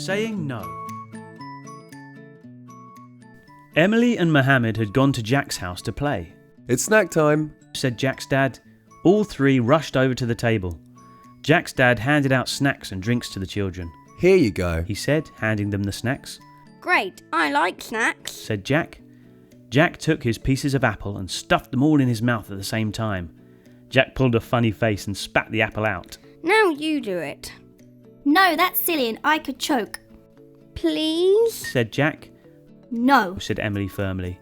Saying no. Emily and Mohammed had gone to Jack's house to play. It's snack time, said Jack's dad. All three rushed over to the table. Jack's dad handed out snacks and drinks to the children. Here you go, he said, handing them the snacks. Great, I like snacks, said Jack. Jack took his pieces of apple and stuffed them all in his mouth at the same time. Jack pulled a funny face and spat the apple out. Now you do it. No, that's silly and I could choke. Please? said Jack. No, said Emily firmly.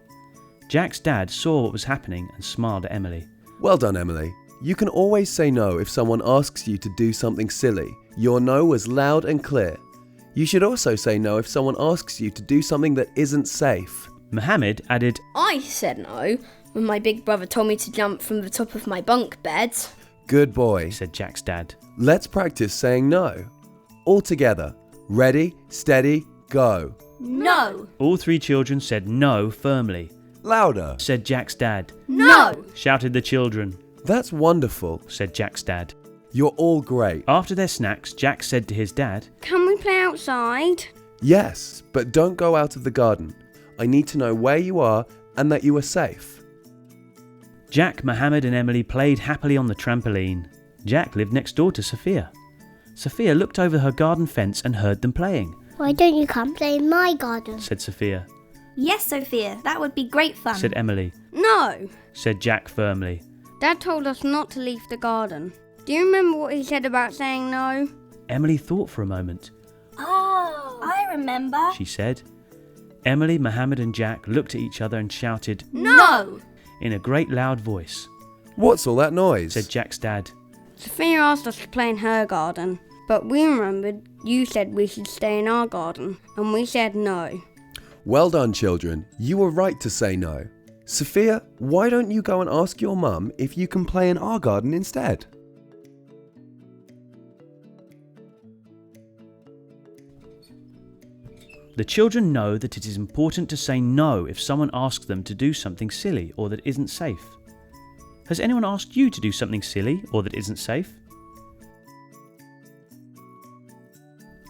Jack's dad saw what was happening and smiled at Emily. Well done, Emily. You can always say no if someone asks you to do something silly. Your no was loud and clear. You should also say no if someone asks you to do something that isn't safe. Mohammed added, I said no when my big brother told me to jump from the top of my bunk bed. Good boy, said Jack's dad. Let's practice saying no. All together. Ready, steady, go. no, All three children said no firmly. Louder, Said Jack's dad. no, Shouted the children. That's wonderful. Said Jack's dad. You're all great. After their snacks, Jack said to his dad, Can we play outside? Yes, but don't go out of the garden. I need to know where you are and that you are safe. Jack, Mohammed and Emily played happily on the trampoline. Jack lived next door to Sophia. Sophia looked over her garden fence and heard them playing. Why don't you come play in my garden? Said Sophia. Yes, Sophia, that would be great fun. Said Emily. No. Said Jack firmly. Dad told us not to leave the garden. Do you remember what he said about saying no? Emily thought for a moment. Oh, I remember. She said. Emily, Mohammed and Jack looked at each other and shouted, No, in a great loud voice. What's all that noise? Said Jack's dad. Sophia asked us to play in her garden, but we remembered you said we should stay in our garden, and we said no. Well done, children. You were right to say no. Sophia, why don't you go and ask your mum if you can play in our garden instead? The children know that it is important to say no if someone asks them to do something silly or that isn't safe. Has anyone asked you to do something silly or that isn't safe?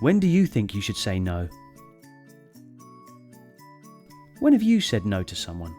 When do you think you should say no? When have you said no to someone?